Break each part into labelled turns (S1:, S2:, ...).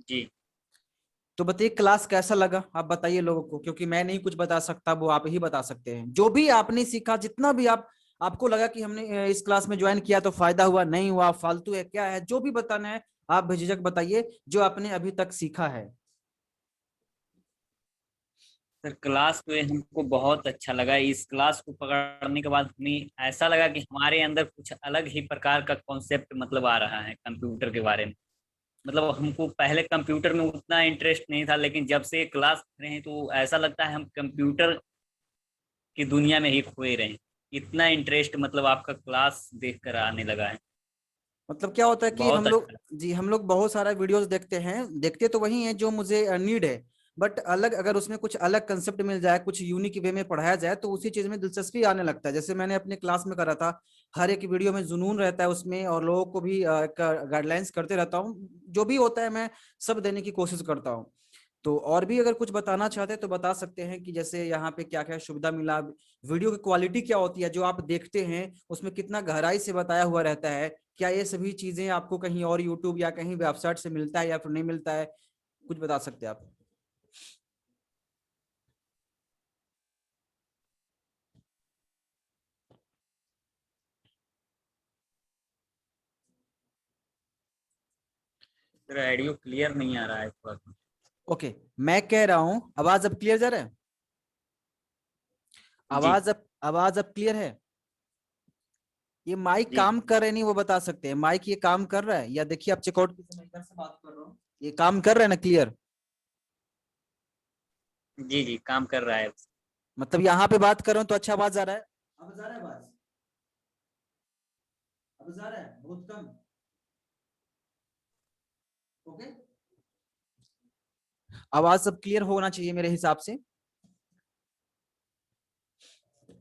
S1: जी।
S2: तो बताइए क्लास कैसा लगा, आप बताइए लोगों को, क्योंकि मैं नहीं कुछ बता सकता, वो आप ही बता सकते हैं। जो भी आपने सीखा, जितना भी आपको लगा कि हमने इस क्लास में ज्वाइन किया तो फायदा हुआ, नहीं हुआ, फालतू है, क्या है, जो भी बताना है आप बेझिझक बताइए, जो आपने अभी तक सीखा है।
S1: सर क्लास में हमको बहुत अच्छा लगा। इस क्लास को पकड़ने के बाद हमें ऐसा लगा कि हमारे अंदर कुछ अलग ही प्रकार का कॉन्सेप्ट मतलब आ रहा है कंप्यूटर के बारे में। मतलब हमको पहले कंप्यूटर में उतना इंटरेस्ट नहीं था, लेकिन जब से क्लास कर रहे हैं तो ऐसा लगता है हम कंप्यूटर की दुनिया में ही खोए रहे हैं। इतना इंटरेस्ट मतलब आपका क्लास देख कर आने लगा है।
S2: मतलब क्या होता है कि
S1: बहुत
S2: हम लोग,
S1: अच्छा।
S2: जी हम लोग बहुत सारा वीडियोस देखते हैं, देखते तो वही हैं जो मुझे नीड है, बट अलग अगर उसमें कुछ अलग कंसेप्ट मिल जाए, कुछ यूनिक वे में पढ़ाया जाए, तो उसी चीज में दिलचस्पी आने लगता है। जैसे मैंने अपने क्लास में करा था, हर एक वीडियो में जुनून रहता है उसमें, और लोगों को भी गाइडलाइंस करते रहता हूँ, जो भी होता है मैं सब देने की कोशिश करता हूँ। तो और भी अगर कुछ बताना चाहते हैं तो बता सकते हैं कि जैसे यहाँ पे क्या क्या सुविधा मिला, वीडियो की क्वालिटी क्या होती है, जो आप देखते हैं उसमें कितना गहराई से बताया हुआ रहता है, क्या ये सभी चीजें आपको कहीं और यूट्यूब या कहीं वेबसाइट से मिलता है या फिर नहीं मिलता है, कुछ बता सकते हैं आप।
S1: सर ऑडियो क्लियर नहीं आ रहा है थोड़ा सा।
S2: ओके, मैं कह रहा हूँ आवाज अब क्लियर जा रहा है,
S1: जी।
S2: आवाज अब क्लियर है। ये माइक
S1: जी।
S2: काम कर रहे नहीं, वो बता सकते हैं माइक ये काम कर रहा है, या देखिए आप चेकआउट कीजिए, मैं इधर से बात कर रहा हूँ, ये काम कर रहा है ना क्लियर।
S1: जी। जी काम कर रहा है।
S2: मतलब यहाँ पे बात कर रहा हूँ तो अच्छा आवाज आ रहा है, अब जा रहा है आवाज, अब जा रहा है बहुत कम। ओके, आवाज सब क्लियर होना चाहिए मेरे हिसाब से।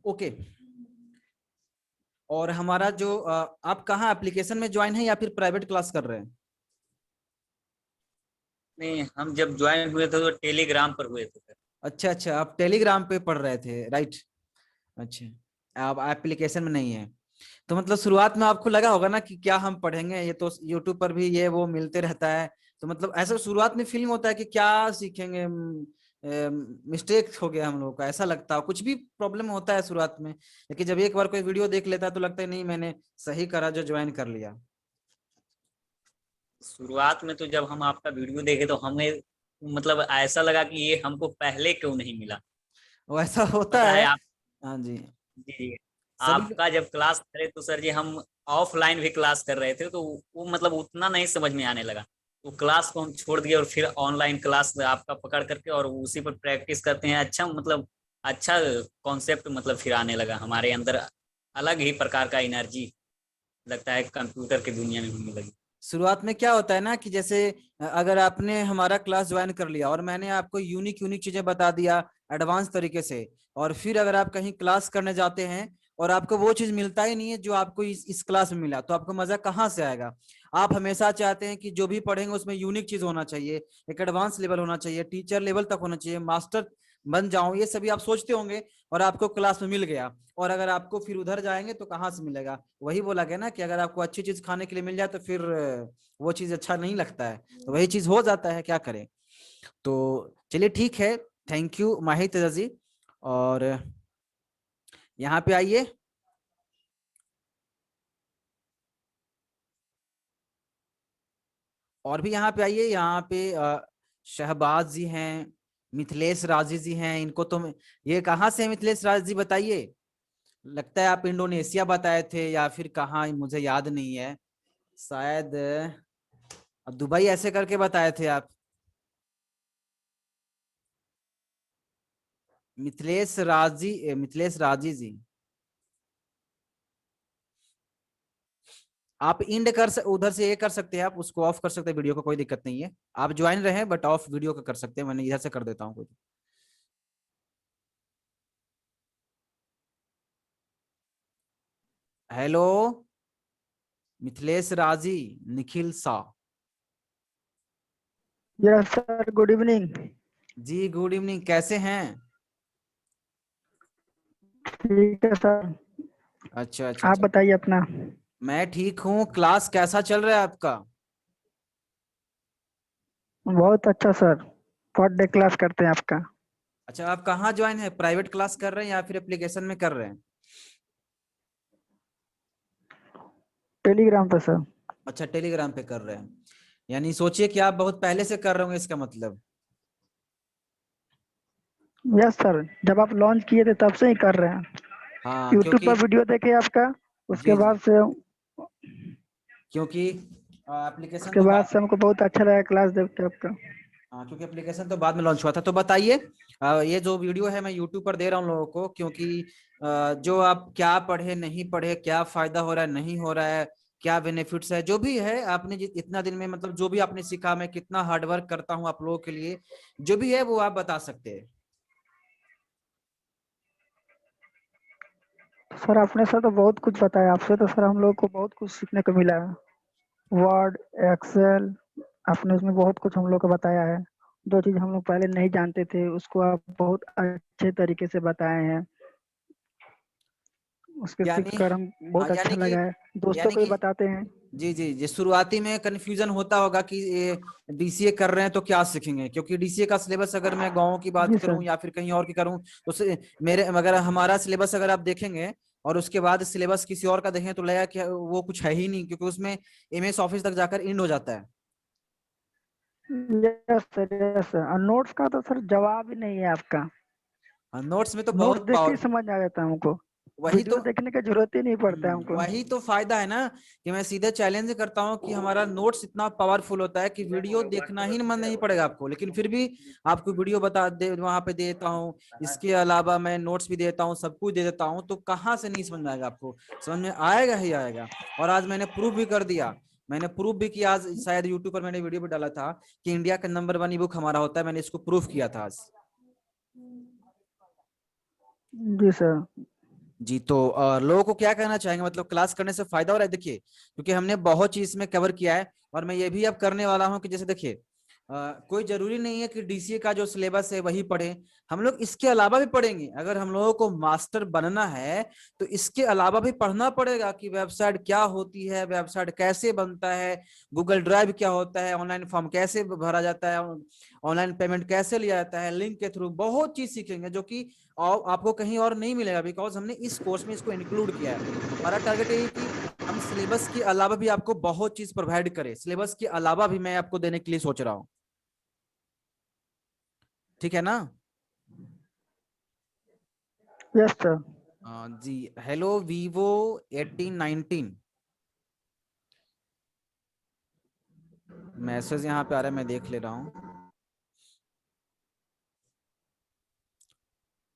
S2: ओके, और हमारा जो आप कहाँ एप्लीकेशन में ज्वाइन है या फिर प्राइवेट क्लास कर रहे हैं।
S1: नहीं, हम जब ज्वाइन हुए थे तो टेलीग्राम पर हुए थे सर।
S2: अच्छा अच्छा, आप टेलीग्राम पे पढ़ रहे थे, राइट। अच्छा, आप एप्लीकेशन में नहीं है। तो मतलब शुरुआत में आपको लगा होगा ना कि क्या हम पढ़ेंगे, ये तो यूट्यूब पर भी ये वो मिलते रहता है, तो मतलब ऐसा शुरुआत में फीलिंग होता है कि क्या सीखेंगे, मिस्टेक हो गया हम लोगों का, ऐसा लगता है, कुछ भी प्रॉब्लम होता है शुरुआत में, लेकिन जब एक बार कोई वीडियो देख लेता है तो लगता है नहीं मैंने सही करा जो ज्वाइन कर लिया।
S1: शुरुआत में तो जब हम आपका वीडियो देखे तो हमें मतलब ऐसा लगा कि ये हमको पहले क्यों नहीं मिला।
S2: वैसा होता
S1: पता
S2: है।
S1: है आप।
S2: हाँ जी,
S1: जी जी।
S2: सभी
S1: आपका जब क्लास करे तो सर जी हम ऑफलाइन भी क्लास कर रहे थे तो वो मतलब उतना नहीं समझ में आने लगा। तो क्लास को हम छोड़ दिए और फिर ऑनलाइन क्लास आपका पकड़ करके और उसी पर प्रैक्टिस करते हैं। अच्छा मतलब अच्छा कॉन्सेप्ट मतलब फिर आने लगा हमारे अंदर। अलग ही प्रकार का एनर्जी लगता है कंप्यूटर की दुनिया में होने लगी।
S2: शुरुआत में क्या होता है ना कि जैसे अगर आपने हमारा क्लास ज्वाइन कर लिया और मैंने आपको यूनिक यूनिक चीजें बता दिया एडवांस तरीके से, और फिर अगर आप कहीं क्लास करने जाते हैं और आपको वो चीज मिलता ही नहीं है जो आपको इस क्लास में मिला, तो आपको मजा कहाँ से आएगा। आप हमेशा चाहते हैं कि जो भी पढ़ेंगे उसमें यूनिक चीज होना चाहिए, एक एडवांस लेवल होना चाहिए, टीचर लेवल तक होना चाहिए, मास्टर बन जाऊं, ये सभी आप सोचते होंगे, और आपको क्लास में मिल गया, और अगर आपको फिर उधर जाएंगे तो कहाँ से मिलेगा। वही बोला गया ना कि अगर आपको अच्छी चीज खाने के लिए मिल जाए तो फिर वो चीज अच्छा नहीं लगता है, तो वही चीज हो जाता है, क्या करें। तो चलिए ठीक है, थैंक यू माहिर तेजा जी। और यहाँ पे आइए, और भी यहाँ पे आइए, यहाँ पे शहबाज जी हैं, मिथिलेश राजी जी हैं, इनको तो ये कहाँ से है मिथिलेश राज जी बताइए। लगता है आप इंडोनेशिया बताए थे या फिर कहाँ, मुझे याद नहीं है, शायद दुबई ऐसे करके बताए थे आप। मिथिलेश राजी जी, आप उधर से ये कर सकते हैं, आप उसको ऑफ कर सकते हैं, वीडियो को कोई दिक्कत नहीं है, आप ज्वाइन रहे बट ऑफ वीडियो का कर सकते हैं, मैंने इधर से कर देता हूँ कोई। हेलो, मिथिलेश राजी, निखिल सा।
S3: Yes sir, good evening.
S2: जी गुड इवनिंग, कैसे हैं।
S3: ठीक है सर,
S2: अच्छा अच्छा
S3: आप
S2: अच्छा,
S3: बताइए अपना।
S2: मैं ठीक हूँ, क्लास कैसा चल रहा है आपका।
S3: बहुत अच्छा सर, पर डे क्लास करते हैं आपका।
S2: अच्छा, आप कहाँ ज्वाइन है, प्राइवेट क्लास कर रहे हैं या फिर एप्लीकेशन में कर रहे हैं?
S3: टेलीग्राम पे सर।
S2: अच्छा, टेलीग्राम पे कर रहे हैं। यानी सोचिए कि आप बहुत पहले से कर रहे होंगे इसका मतलब।
S3: यस सर, जब आप लॉन्च किए थे तब से ही कर रहे हैं।
S2: हाँ,
S3: यूट्यूब
S2: क्योंकि
S3: पर वीडियो देखे आपका, उसके
S2: जी जी,
S3: बाद से
S2: क्योंकि एप्लीकेशन
S3: उसके
S2: तो
S3: बाद
S2: बाद,
S3: से हमको बहुत अच्छा लगा क्लास देख के आपका।
S2: हाँ क्योंकि एप्लीकेशन तो बाद में लॉन्च हुआ था। तो बताइए, ये जो वीडियो है मैं यूट्यूब पर दे रहा हूँ लोगों को, क्योंकि जो आप क्या पढ़े नहीं पढ़े, क्या फायदा हो रहा है नहीं हो रहा है, क्या बेनिफिट्स है, जो भी है आपने इतना दिन में मतलब जो भी आपने सीखा, मैं कितना हार्डवर्क करता हूँ आप लोगों के लिए, जो भी है वो आप बता सकते हैं।
S3: सर आपने सर तो बहुत कुछ बताया, आपसे तो सर हम लोग को बहुत कुछ सीखने को मिला है। वर्ड, एक्सेल, आपने उसमें बहुत कुछ हम लोग को बताया है। जो चीज हम लोग पहले नहीं जानते थे उसको आप बहुत अच्छे तरीके से बताए हैं। उसके सीख
S2: यानी
S3: कर हम
S2: हाँ,
S3: बहुत अच्छा लगा है। दोस्तों
S2: यानी
S3: को भी
S2: कि
S3: बताते हैं।
S2: जी जी जी, शुरुआती में कंफ्यूजन होता होगा कि ये डीसीए कर रहे हैं तो क्या सीखेंगे, क्योंकि डीसीए का सिलेबस अगर मैं गाँव की बात
S3: जी
S2: करूं
S3: सर।
S2: या फिर कहीं और की करूं तो मेरे अगर हमारा सिलेबस अगर आप देखेंगे और उसके बाद सिलेबस किसी और का देखें तो लगेगा कि वो कुछ है ही नहीं, क्योंकि उसमें एमएस ऑफिस तक जाकर एंड हो जाता है।
S3: Yes sir, yes sir. और नोट्स का तो सर जवाब ही नहीं है आपका।
S2: नोट्स में तो
S3: नोट्स
S2: बहुत
S3: देख के ही
S2: पावर,
S3: समझ आ जाता है हमको।
S2: वही तो
S3: वीडियो देखने की जरूरत ही नहीं पड़ता है हमको।
S2: वही तो फायदा है ना, कि मैं सीधे चैलेंज करता हूँ कि हमारा नोट्स इतना पावरफुल होता है कि वीडियो देखना ही मन नहीं पड़ेगा आपको, लेकिन फिर भी आपको वीडियो बता दे वहां पे देता हूँ। इसके अलावा मैं नोट्स भी देता हूँ, सब कुछ दे देता हूँ, तो कहाँ से नहीं समझ में आएगा आपको? समझ में आएगा ही आएगा। और आज मैंने प्रूफ भी कर दिया, मैंने प्रूफ भी किया आज, शायद यूट्यूब पर मैंने वीडियो भी डाला था कि इंडिया का नंबर 1 ई बुक हमारा होता है, मैंने इसको प्रूफ किया था आज।
S3: जी सर।
S2: जी, तो लोगों को क्या कहना चाहेंगे, मतलब क्लास करने से फायदा हो रहा है? देखिए, क्योंकि हमने बहुत चीज में कवर किया है और मैं ये भी अब करने वाला हूँ कि जैसे देखिए, कोई जरूरी नहीं है कि डीसीए का जो सिलेबस है वही पढ़े, हम लोग इसके अलावा भी पढ़ेंगे। अगर हम लोगों को मास्टर बनना है तो इसके अलावा भी पढ़ना पड़ेगा कि वेबसाइट क्या होती है, वेबसाइट कैसे बनता है, गूगल ड्राइव क्या होता है, ऑनलाइन फॉर्म कैसे भरा जाता है, ऑनलाइन पेमेंट कैसे लिया जाता है, लिंक के थ्रू बहुत चीज सीखेंगे जो कि और आपको कहीं और नहीं मिलेगा, बिकॉज हमने इस कोर्स में इसको इंक्लूड किया है। हमारा टारगेट यही कि हम सिलेबस के अलावा भी आपको बहुत चीज प्रोवाइड करें, सिलेबस के अलावा भी मैं आपको देने के लिए सोच रहा हूँ। ठीक है ना?
S3: Yes sir.
S2: जी, हेलो वीवो 1819 मैसेज यहाँ पे आ रहा है, मैं देख ले रहा हूँ।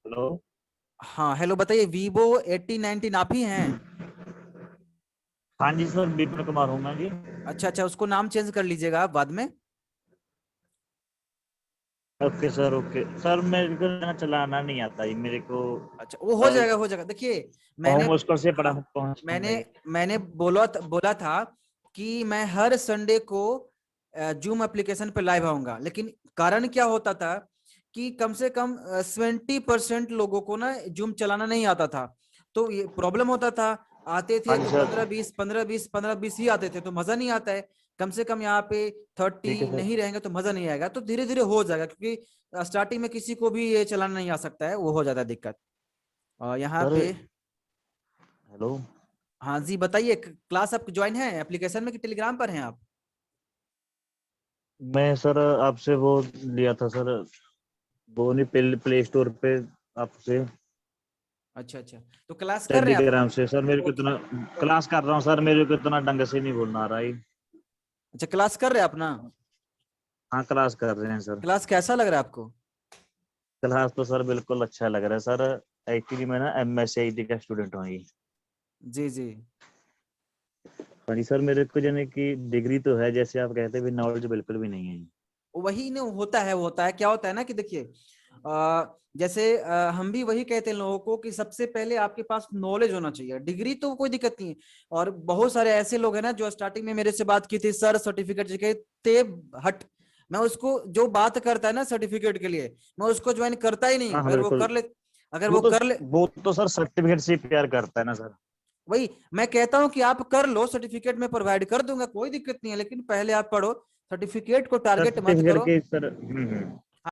S4: हेलो।
S2: हाँ हेलो, बताइए, वीवो 1819 आप ही हैं?
S4: हाँ जी सर, विपिन कुमार हूँ मैं जी।
S2: अच्छा अच्छा, उसको नाम चेंज कर लीजिएगा आप बाद में।
S4: ओके सर, ओके सर, मेरे को ना चलाना नहीं आता ही मेरे को।
S2: अच्छा, वो हो जाएगा, हो जाएगा। देखिए, मैंने,
S4: होम मुश्किल से पड़ा
S2: हाँ,
S4: पहुंचता हूँ
S2: मैंने
S4: मैं जी।
S2: मैंने बोला था कि मैं हर संडे को जूम एप्लीकेशन पे लाइव आऊंगा, लेकिन कारण क्या होता था कि कम से कम 70% लोगों को ना जूम चलाना नहीं आता था। तो ये प्रॉब्लम होता था, आते
S4: हाँ
S2: थे
S4: जी
S2: तो
S4: सर।
S2: 15-20 ही आते थे, तो मजा नहीं आता है। कम से कम यहाँ पे
S4: ठीक है
S2: 30
S4: सर।
S2: नहीं रहेंगे तो मजा नहीं आएगा। तो धीरे धीरे हो जाएगा, क्योंकि स्टार्टिंग में किसी को भी ये चलाना नहीं आ सकता है, वो हो जाता है दिक्कत। और यहाँ
S4: सर
S2: पे,
S4: हेलो।
S2: हाँ जी बताइए, क्लास आप ज्वाइन है एप्लीकेशन में कि टेलीग्राम पर हैं आप?
S4: मैं सर आपसे वो लिया था सर, वो नहीं प्ले स्टोर पे आपसे,
S2: अच्छा अच्छा, तो क्लास कर रहे हैं आप?
S4: टेलीग्राम से सर। मेरे को
S2: ओके,
S4: इतना क्लास कर रहा हूँ सर, मेरे को इतना ढंग से नहीं बोलना आ रहा है।
S2: अच्छा क्लास कर रहे हैं आप ना?
S4: हाँ, क्लास कर रहे हैं सर।
S2: क्लास कैसा लग रहा है आपको?
S4: क्लास तो सर बिल्कुल अच्छा लग रहा है सर। एक्चुअली मैं ना MSc का स्टूडेंट हूँ ये।
S2: जी जी,
S4: हाँ जी सर, मेरे को जाने की डिग्री तो है, जैसे आप कहते हैं, नॉलेज बिल्कुल भी नहीं है।
S2: वही ना होता है, वो होता है, क्या होता है ना कि देखिए, जैसे हम भी वही कहते हैं लोगों को कि सबसे पहले आपके पास नॉलेज होना चाहिए, डिग्री तो कोई दिक्कत नहीं है। और बहुत सारे ऐसे लोग हैं ना जो स्टार्टिंग में मेरे से बात की थी, सर सर्टिफिकेट चाहिए, तेब हट। मैं उसको जो बात करता है ना सर्टिफिकेट के लिए, मैं उसको ज्वाइन करता ही नहीं।
S4: हाँ हाँ बिल्कुल।
S2: अगर
S4: वो
S2: वो
S4: तो
S2: कर ले,
S4: वो तो सर सर्टिफिकेट से प्यार करता है ना सर।
S2: वही मैं कहता हूं कि आप कर लो, सर्टिफिकेट में प्रोवाइड कर दूंगा, कोई दिक्कत नहीं है, लेकिन पहले आप पढ़ो। सर्टिफिकेट को टारगेट मत
S4: सर्टिफिकेट
S2: करो।
S4: के सर